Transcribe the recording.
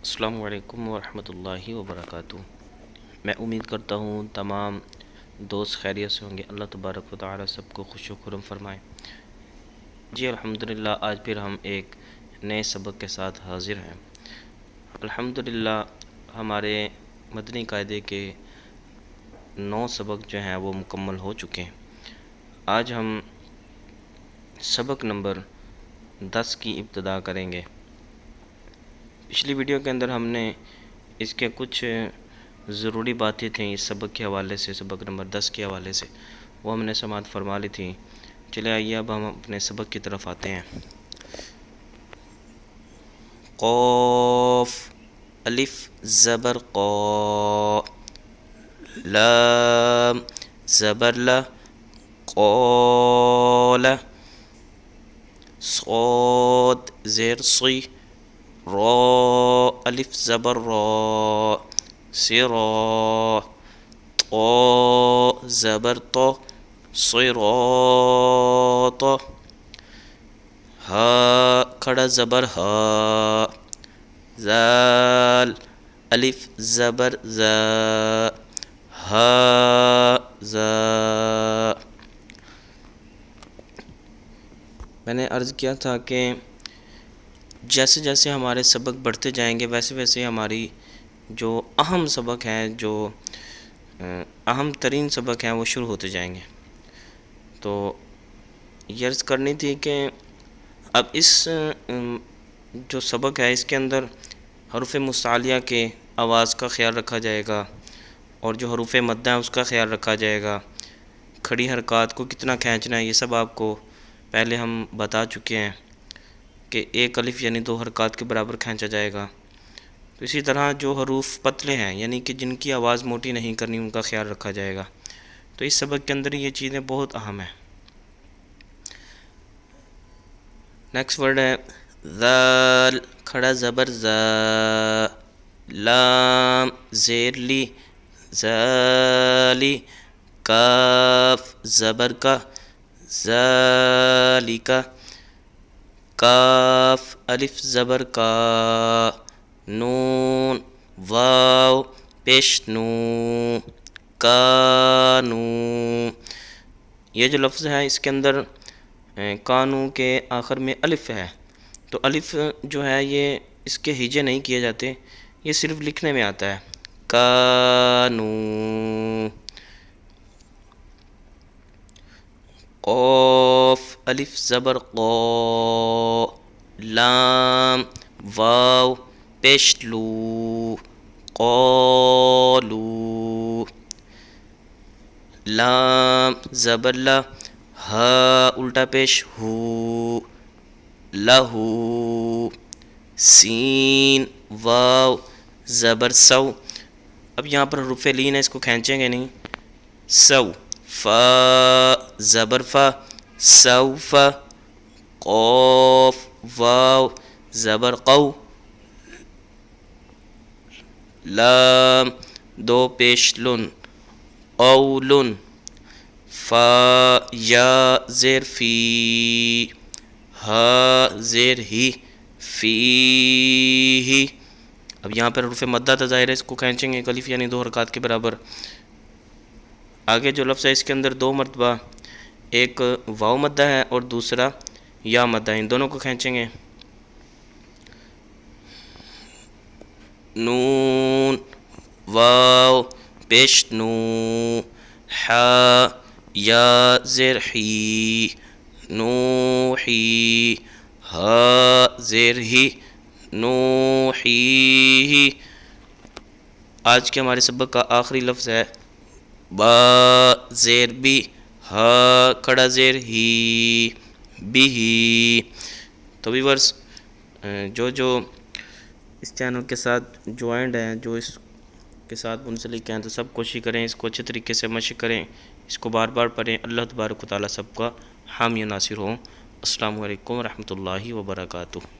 السلام علیکم ورحمۃ اللہ وبرکاتہ۔ میں امید کرتا ہوں تمام دوست خیریت سے ہوں گے۔ اللہ تبارک و تعالی سب کو خوش و خرم فرمائے۔ جی الحمدللہ، آج پھر ہم ایک نئے سبق کے ساتھ حاضر ہیں۔ الحمدللہ ہمارے مدنی قاعدے کے 9 سبق جو ہیں وہ مکمل ہو چکے ہیں۔ آج ہم سبق نمبر 10 کی ابتدا کریں گے۔ پچھلی ویڈیو کے اندر ہم نے اس کے کچھ ضروری باتیں تھیں اس سبق کے حوالے سے، سبق نمبر 10 کے حوالے سے، وہ ہم نے سماعت فرما لی تھی۔ چلے آئیے اب ہم اپنے سبق کی طرف آتے ہیں۔ قاف الف زبر قا، لام زبر لا، قال، صاد زیر صی، را الف زبر را، سرا، طا زبر طا، صراط، ہا کھڑا زبر ہا، زال الف زبر زا، ہا زا۔ میں نے عرض کیا تھا کہ جیسے جیسے ہمارے سبق بڑھتے جائیں گے ویسے ویسے ہماری جو اہم سبق ہیں، جو اہم ترین سبق ہیں وہ شروع ہوتے جائیں گے۔ تو یہ عرض کرنی تھی کہ اب اس جو سبق ہے اس کے اندر حروف مستعلیہ کے آواز کا خیال رکھا جائے گا، اور جو حروف مدہ ہیں اس کا خیال رکھا جائے گا۔ کھڑی حرکات کو کتنا کھینچنا ہے یہ سب آپ کو پہلے ہم بتا چکے ہیں کہ 1 الف یعنی 2 حرکات کے برابر کھینچا جائے گا۔ تو اسی طرح جو حروف پتلے ہیں یعنی کہ جن کی آواز موٹی نہیں کرنی ان کا خیال رکھا جائے گا۔ تو اس سبق کے اندر یہ چیزیں بہت اہم ہیں۔ نیکسٹ ورڈ ہے ذال کھڑا زبر زا، لام زیر لی، ذالی، کاف زبر کا، ذالکا، کاف الف زبر کا، نون واو پیش نو، کانو۔ یہ جو لفظ ہے اس کے اندر کانو کے آخر میں الف ہے، تو الف جو ہے یہ اس کے ہجے نہیں کیے جاتے، یہ صرف لکھنے میں آتا ہے، کانو۔ قاف الف زبر قا، لام واو پیش لو، قالو، لام زبر لا، ہا الٹا پیش ہو، لہو، سین واو زبر سو۔ اب یہاں پر حروف لین ہے، اس کو کھینچیں گے نہیں، سو، فا زبر فا، سوف، قاف واو زبر قو، لام 2 پیش لن، قولن، فا یا زیر فی، ہا زیر ہی، فی۔ اب یہاں پر حروف مدہ تھا ظاہر ہے، اس کو کھینچیں گے 1 الف یعنی 2 حرکات کے برابر۔ آگے جو لفظ ہے اس کے اندر 2 مرتبہ ایک واو مدہ ہے اور دوسرا یا مدہ ہے، ان دونوں کو کھینچیں گے، نون واو پیش نو، ہا یا زیر حی، نوحی، ہا زیر ہی، نوحی۔ آج کے ہمارے سبق کا آخری لفظ ہے با زیر بی، ہا کھڑا زیر ہی، بھی۔ تو ویورز جو اس چینل کے ساتھ جوائنڈ ہیں، جو اس کے ساتھ منسلک ہیں، تو سب کوشش کریں اس کو اچھے طریقے سے مشق کریں، اس کو بار بار پڑھیں۔ اللہ تبارک و تعالی سب کا حامی و ناصر ہوں۔ السلام علیکم ورحمۃ اللہ وبرکاتہ۔